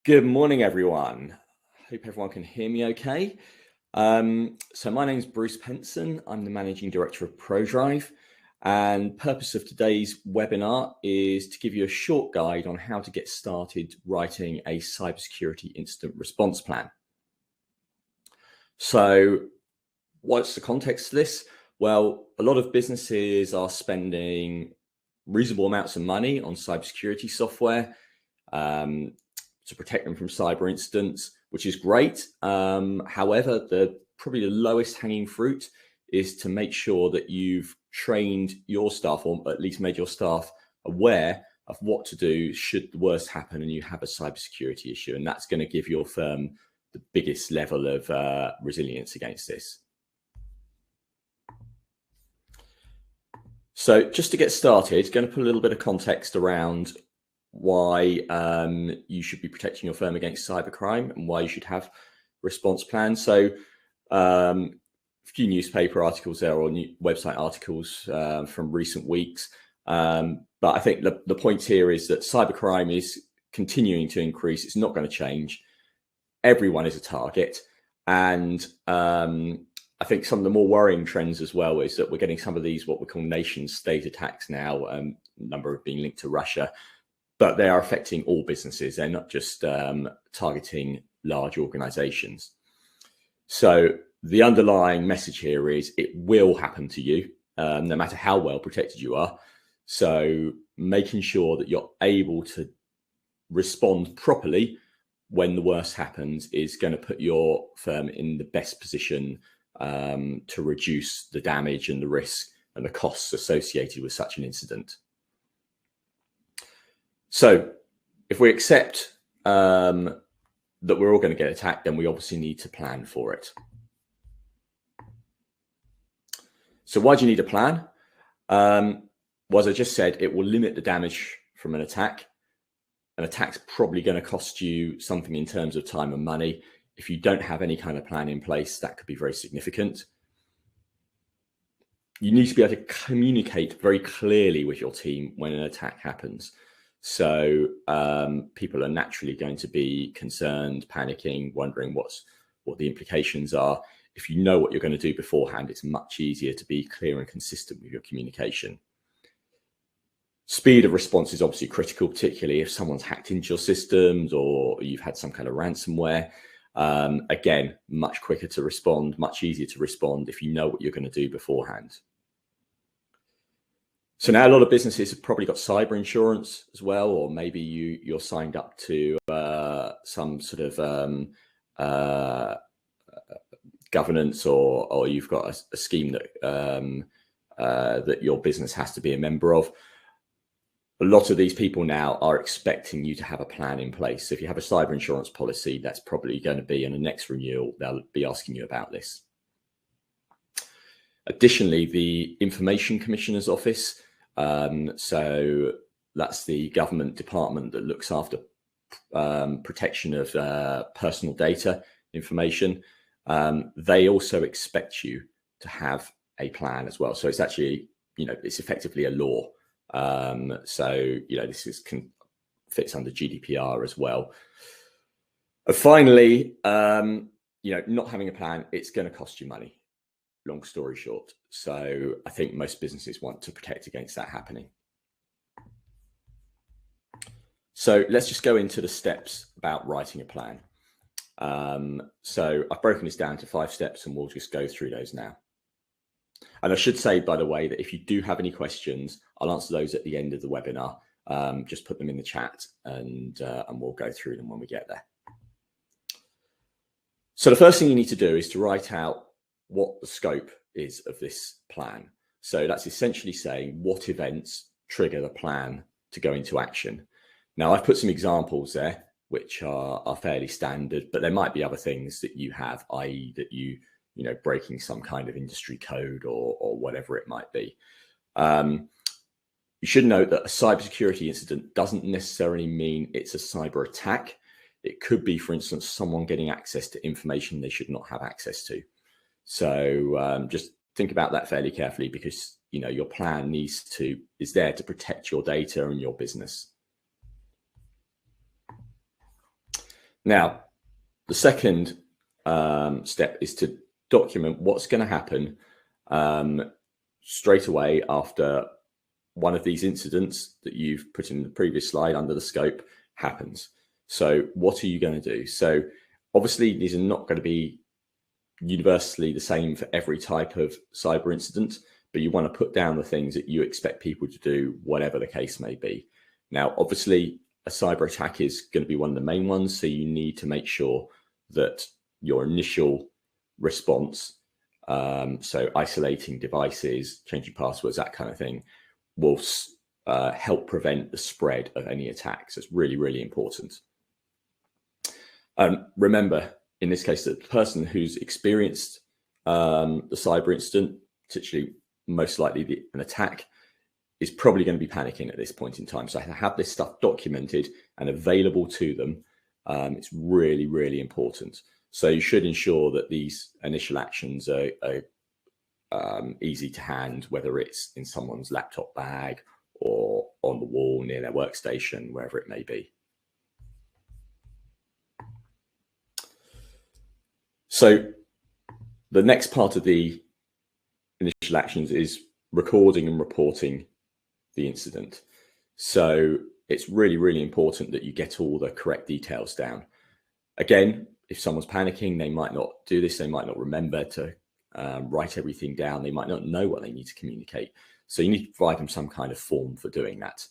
Good morning, everyone. Hope everyone can hear me okay. So my name is Bruce Penson. I'm the Managing Director of ProDrive, and purpose of today's webinar is to give you a short guide on how to get started writing a cybersecurity incident response plan. So what's the context to this? Well, a lot of businesses are spending reasonable amounts of money on cybersecurity software to protect them from cyber incidents, which is great. However, probably the lowest hanging fruit is to make sure that you've trained your staff, or at least made your staff aware of what to do should the worst happen and you have a cybersecurity issue. And that's going to give your firm the biggest level of resilience against this. So just to get started, going to put a little bit of context around why you should be protecting your firm against cybercrime and why you should have response plans. So a few newspaper articles there, or website articles from recent weeks. But I think the point here is that cybercrime is continuing to increase. It's not going to change. Everyone is a target. And I think some of the more worrying trends as well is that we're getting some of these, what we call nation state attacks now, a number of being linked to Russia, but they are affecting all businesses. They're not just targeting large organizations. So the underlying message here is it will happen to you, no matter how well protected you are. So making sure that you're able to respond properly when the worst happens is going to put your firm in the best position to reduce the damage and the risk and the costs associated with such an incident. So if we accept that we're all going to get attacked, then we obviously need to plan for it. So why do you need a plan? Well, as I just said, it will limit the damage from an attack. An attack's probably going to cost you something in terms of time and money. If you don't have any kind of plan in place, that could be very significant. You need to be able to communicate very clearly with your team when an attack happens. So people are naturally going to be concerned, panicking, wondering what the implications are. If you know what you're going to do beforehand, it's much easier to be clear and consistent with your communication. Speed of response is obviously critical, particularly if someone's hacked into your systems or you've had some kind of ransomware. Again, much quicker to respond, much easier to respond if you know what you're going to do beforehand. So now a lot of businesses have probably got cyber insurance as well, or maybe you're signed up to some sort of governance, or you've got a scheme that that your business has to be a member of. A lot of these people now are expecting you to have a plan in place. So if you have a cyber insurance policy, that's probably going to be in the next renewal, they'll be asking you about this. Additionally, the Information Commissioner's Office, so that's the government department that looks after protection of personal data information. They also expect you to have a plan as well. So it's actually, it's effectively a law. So, this fits under GDPR as well. And finally, not having a plan, it's going to cost you money. Long story short. So I think most businesses want to protect against that happening. So let's just go into the steps about writing a plan. So I've broken this down to 5 steps and we'll just go through those now. And I should say, by the way, that if you do have any questions, I'll answer those at the end of the webinar. Just put them in the chat and we'll go through them when we get there. So the first thing you need to do is to write out what the scope is of this plan. So that's essentially saying what events trigger the plan to go into action. Now, I've put some examples there, which are fairly standard, but there might be other things that you have, i.e. that you breaking some kind of industry code or whatever it might be. You should note that a cybersecurity incident doesn't necessarily mean it's a cyber attack. It could be, for instance, someone getting access to information they should not have access to. So just think about that fairly carefully, because your plan is there to protect your data and your business. Now, the second step is to document what's going to happen straight away after one of these incidents that you've put in the previous slide under the scope happens. So what are you going to do? So obviously these are not going to be universally the same for every type of cyber incident, but you want to put down the things that you expect people to do, whatever the case may be. Now, obviously, a cyber attack is going to be one of the main ones, so you need to make sure that your initial response, so isolating devices, changing passwords, that kind of thing, will help prevent the spread of any attacks. It's really, really important. Remember, in this case, that the person who's experienced the cyber incident, particularly most likely an attack, is probably going to be panicking at this point in time. So to have this stuff documented and available to them, it's really, really important. So you should ensure that these initial actions are easy to hand, whether it's in someone's laptop bag or on the wall near their workstation, wherever it may be. So the next part of the initial actions is recording and reporting the incident. So it's really, really important that you get all the correct details down. Again, if someone's panicking, they might not do this. They might not remember to write everything down. They might not know what they need to communicate. So you need to provide them some kind of form for doing that.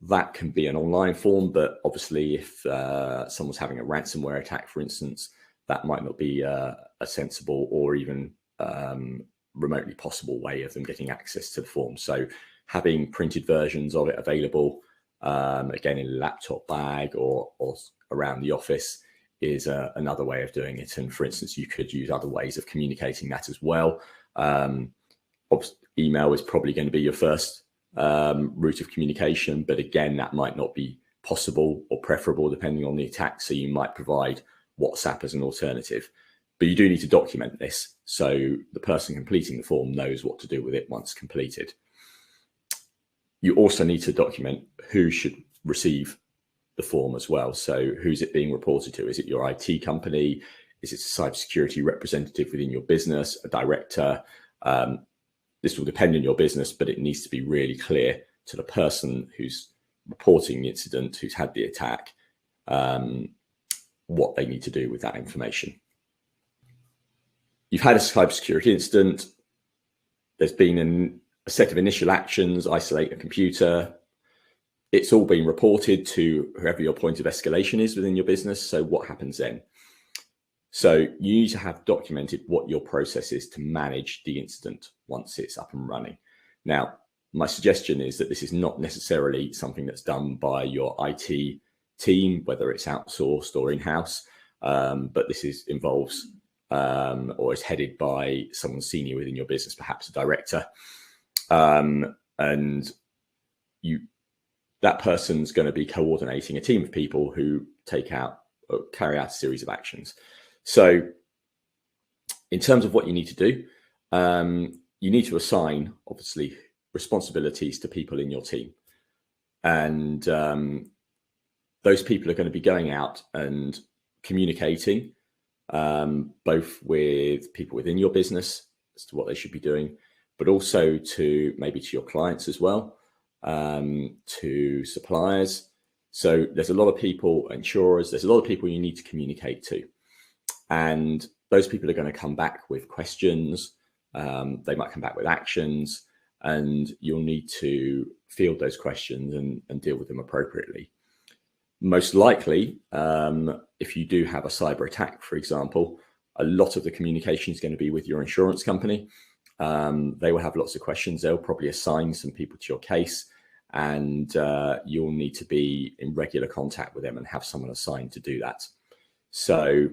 That can be an online form, but obviously if someone's having a ransomware attack, for instance, that might not be a sensible or even remotely possible way of them getting access to the form. So having printed versions of it available, again, in a laptop bag or around the office is another way of doing it. And for instance, you could use other ways of communicating that as well. Email is probably going to be your first route of communication, but again, that might not be possible or preferable depending on the attack. So you might provide WhatsApp as an alternative, but you do need to document this so the person completing the form knows what to do with it once completed. You also need to document who should receive the form as well. So who's it being reported to? Is it your IT company? Is it a cybersecurity representative within your business, a director? This will depend on your business, but it needs to be really clear to the person who's reporting the incident, who's had the attack, what they need to do with that information. You've had a cybersecurity incident. There's been a set of initial actions, isolate a computer. It's all been reported to whoever your point of escalation is within your business. So what happens then? So you need to have documented what your process is to manage the incident once it's up and running. Now, my suggestion is that this is not necessarily something that's done by your IT team, whether it's outsourced or in-house, but this involves or is headed by someone senior within your business, perhaps a director. And that person's going to be coordinating a team of people who carry out a series of actions. So in terms of what you need to do, you need to assign, obviously, responsibilities to people in your team. And those people are going to be going out and communicating both with people within your business as to what they should be doing, but also to maybe to your clients as well, to suppliers. So there's a lot of people, insurers, there's a lot of people you need to communicate to. And those people are going to come back with questions. They might come back with actions, and you'll need to field those questions and deal with them appropriately. Most likely, if you do have a cyber attack, for example, a lot of the communication is going to be with your insurance company. They will have lots of questions. They'll probably assign some people to your case, and you'll need to be in regular contact with them and have someone assigned to do that. So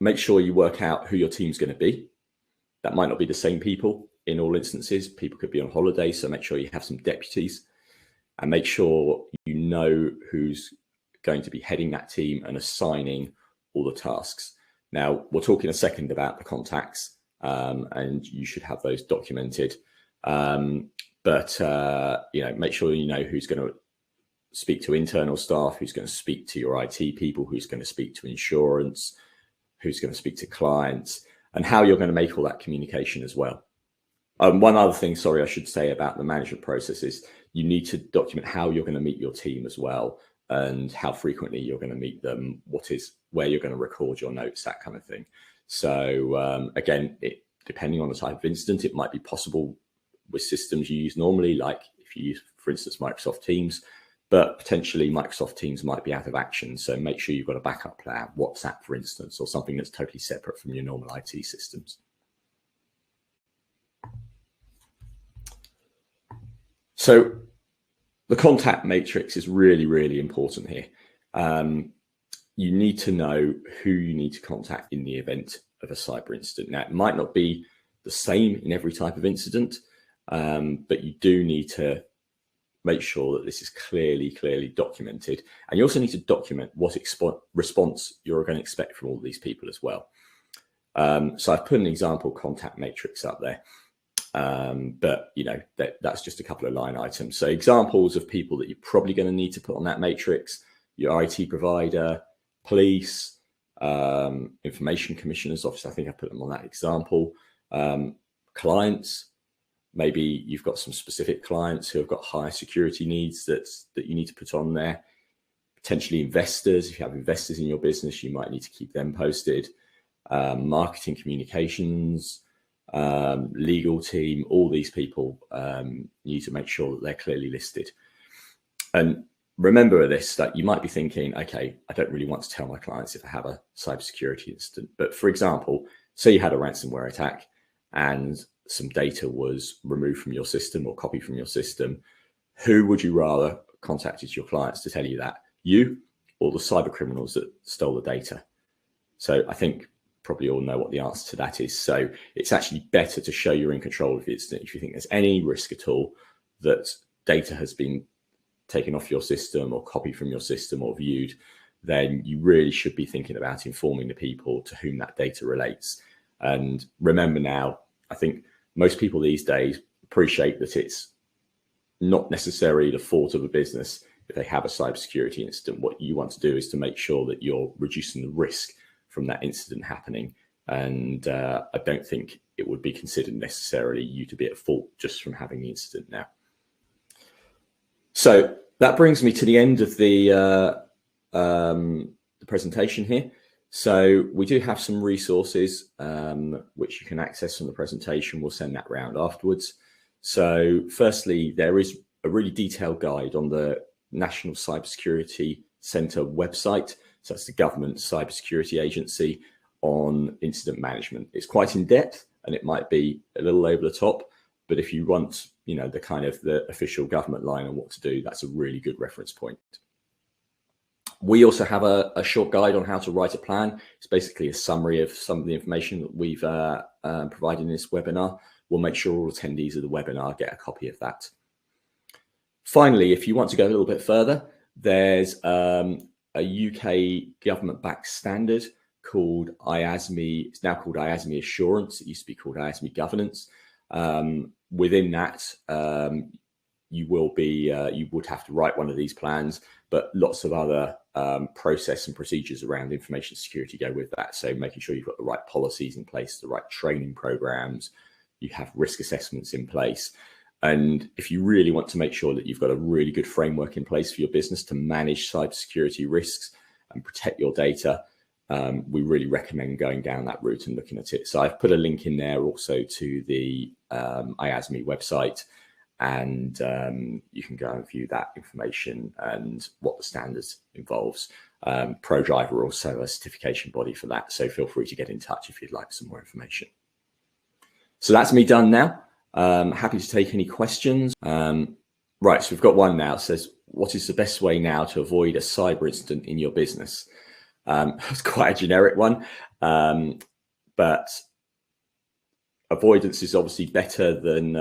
make sure you work out who your team's going to be. That might not be the same people in all instances. People could be on holiday, so make sure you have some deputies, and make sure you know who's going to be heading that team and assigning all the tasks. Now, we'll talk in a second about the contacts, and you should have those documented. But make sure you know who's going to speak to internal staff, who's going to speak to your IT people, who's going to speak to insurance, who's going to speak to clients, and how you're going to make all that communication as well. One other thing, sorry, I should say about the management process is you need to document how you're going to meet your team as well, and how frequently you're going to meet them, where you're going to record your notes, that kind of thing. So again, depending on the type of incident, it might be possible with systems you use normally, like if you use, for instance, Microsoft Teams, but potentially Microsoft Teams might be out of action. So make sure you've got a backup plan, WhatsApp, for instance, or something that's totally separate from your normal IT systems. So the contact matrix is really, really important here. You need to know who you need to contact in the event of a cyber incident. Now, it might not be the same in every type of incident, but you do need to make sure that this is clearly documented. And you also need to document what response you're going to expect from all these people as well. So I've put an example contact matrix up there. But you know, that's just a couple of line items. So examples of people that you're probably going to need to put on that matrix: your IT provider, police, information commissioners. Obviously, I think I put them on that example. Clients, maybe you've got some specific clients who have got higher security needs that you need to put on there. Potentially investors. If you have investors in your business, you might need to keep them posted. Marketing, communications, legal team, all these people, you need to make sure that they're clearly listed. And remember this, that you might be thinking, okay, I don't really want to tell my clients if I have a cybersecurity incident. But for example, say you had a ransomware attack and some data was removed from your system or copied from your system. Who would you rather contact as your clients to tell you that? You or the cyber criminals that stole the data? So I think probably all know what the answer to that is. So it's actually better to show you're in control of the incident. If you think there's any risk at all that data has been taken off your system or copied from your system or viewed, then you really should be thinking about informing the people to whom that data relates. And remember now, I think most people these days appreciate that it's not necessarily the fault of a business if they have a cybersecurity incident. What you want to do is to make sure that you're reducing the risk from that incident happening. And I don't think it would be considered necessarily you to be at fault just from having the incident now. So that brings me to the end of the presentation here. So we do have some resources which you can access from the presentation. We'll send that round afterwards. So firstly, there is a really detailed guide on the National Cybersecurity Centre website. So that's the government cybersecurity agency on incident management. It's quite in depth and it might be a little over the top, but if you want, you know, the kind of the official government line on what to do, that's a really good reference point. We also have a short guide on how to write a plan. It's basically a summary of some of the information that we've provided in this webinar. We'll make sure all attendees of the webinar get a copy of that. Finally, if you want to go a little bit further, there's a UK government-backed standard called IASME. It's now called IASME Assurance. It used to be called IASME Governance. Within that, you would have to write one of these plans, but lots of other process and procedures around information security go with that. So making sure you've got the right policies in place, the right training programs, you have risk assessments in place. And if you really want to make sure that you've got a really good framework in place for your business to manage cybersecurity risks and protect your data, we really recommend going down that route and looking at it. So I've put a link in there also to the IASME website, and you can go and view that information and what the standards involves. ProDrive are also a certification body for that, so feel free to get in touch if you'd like some more information. So that's me done now. Happy to take any questions. Right, so we've got one now. It says, what is the best way now to avoid a cyber incident in your business? It's quite a generic one, but avoidance is obviously better than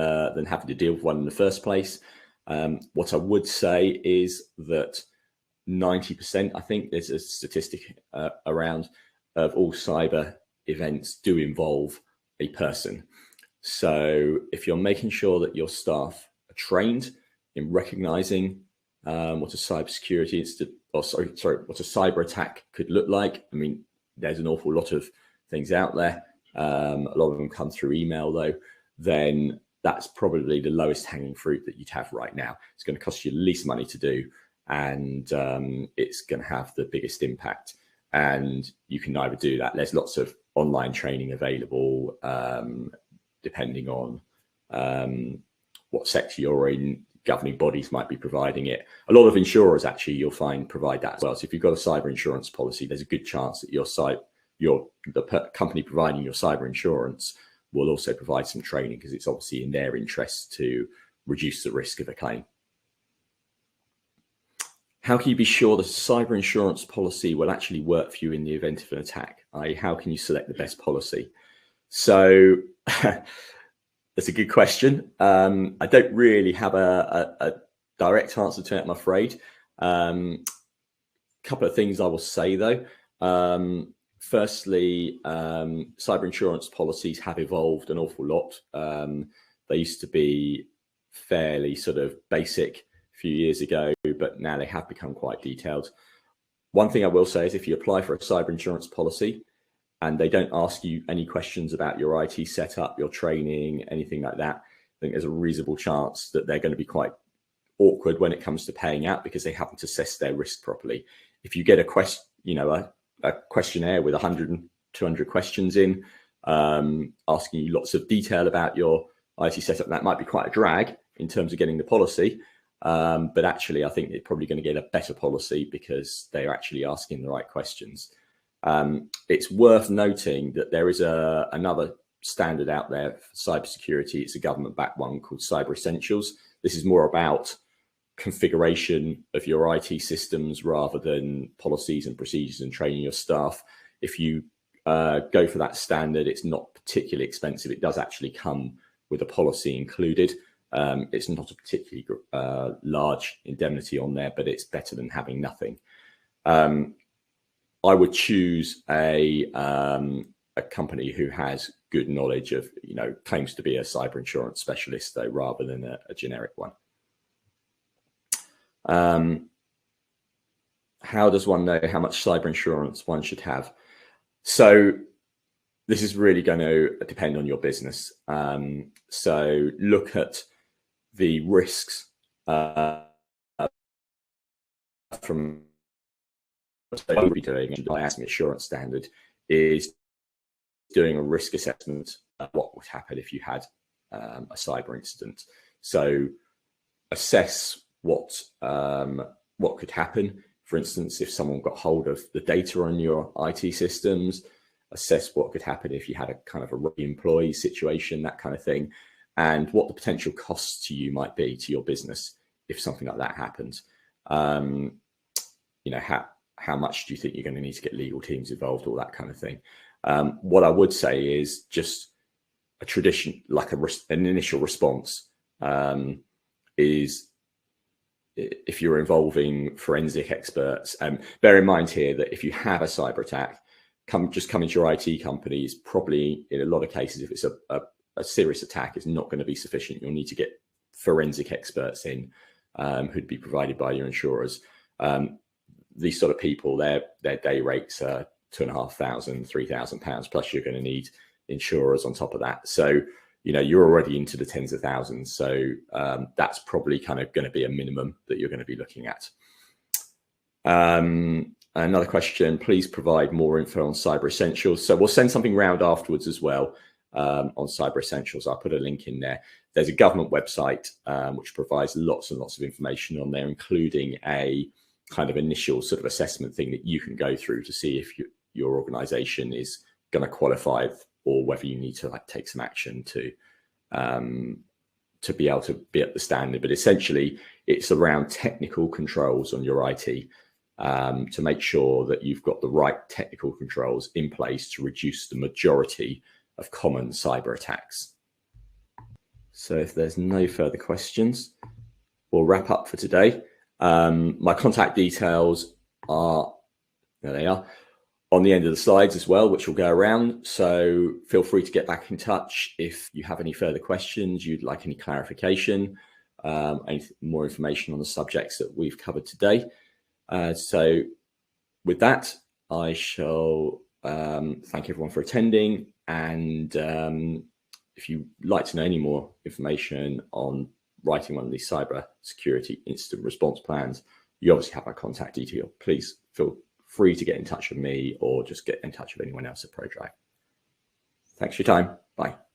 having to deal with one in the first place. What I would say is that 90%, I think there's a statistic around, of all cyber events do involve a person. So if you're making sure that your staff are trained in recognizing what a cybersecurity incident, or sorry, what a cyber attack could look like. I mean, there's an awful lot of things out there. A lot of them come through email though. Then that's probably the lowest hanging fruit that you'd have right now. It's going to cost you the least money to do, and it's going to have the biggest impact. And you can either do that. There's lots of online training available, depending on what sector you're in. Governing bodies might be providing it. A lot of insurers actually, you'll find, provide that as well. So if you've got a cyber insurance policy, there's a good chance that the company providing your cyber insurance will also provide some training, because it's obviously in their interest to reduce the risk of a claim. How can you be sure the cyber insurance policy will actually work for you in the event of an attack? How can you select the best policy? So that's a good question. I don't really have a direct answer to it, I'm afraid. Couple of things I will say though. Firstly, cyber insurance policies have evolved an awful lot. They used to be fairly sort of basic a few years ago, but now they have become quite detailed. One thing I will say is, if you apply for a cyber insurance policy and they don't ask you any questions about your IT setup, your training, anything like that, I think there's a reasonable chance that they're going to be quite awkward when it comes to paying out, because they haven't assessed their risk properly. If you get a questionnaire with 100 and 200 questions in, asking you lots of detail about your IT setup, that might be quite a drag in terms of getting the policy. But actually, I think they're probably going to get a better policy because they're actually asking the right questions. It's worth noting that there is another standard out there for cybersecurity. It's a government-backed one called Cyber Essentials. This is more about configuration of your IT systems rather than policies and procedures and training your staff. If you go for that standard, it's not particularly expensive. It does actually come with a policy included. It's not a particularly large indemnity on there, but it's better than having nothing. I would choose a company who has good knowledge of, claims to be a cyber insurance specialist though, rather than a generic one. How does one know how much cyber insurance one should have? So this is really going to depend on your business. So look at the risks from what we'll be doing. By asking assurance standard is doing a risk assessment of what would happen if you had a cyber incident. So assess what could happen. For instance, if someone got hold of the data on your IT systems, assess what could happen if you had a kind of a re-employee situation, that kind of thing, and what the potential costs to you might be to your business if something like that happens. How much do you think you're going to need to get legal teams involved, all that kind of thing. What I would say is just a tradition, like an initial response, is if you're involving forensic experts. Bear in mind here that if you have a cyber attack, just come into your IT company is probably, in a lot of cases, if it's a serious attack, it's not going to be sufficient. You'll need to get forensic experts in, who'd be provided by your insurers. These sort of people, their day rates are £2,500, £3,000, plus you're going to need insurers on top of that. So, you're already into the tens of thousands. So that's probably kind of going to be a minimum that you're going to be looking at. Another question, please provide more info on Cyber Essentials. So we'll send something round afterwards as well on Cyber Essentials. I'll put a link in there. There's a government website which provides lots and lots of information on there, including a kind of initial sort of assessment thing that you can go through to see if your organization is going to qualify, or whether you need to take some action to be able to be at the standard. But essentially, it's around technical controls on your IT to make sure that you've got the right technical controls in place to reduce the majority of common cyber attacks. So if there's no further questions, we'll wrap up for today. My contact details are, there they are, on the end of the slides as well, which will go around. So feel free to get back in touch if you have any further questions, you'd like any clarification, any more information on the subjects that we've covered today. So with that, I shall thank everyone for attending. And if you'd like to know any more information on writing one of these cyber security incident response plans, you obviously have our contact detail. Please feel free to get in touch with me or just get in touch with anyone else at ProDrive. Thanks for your time. Bye.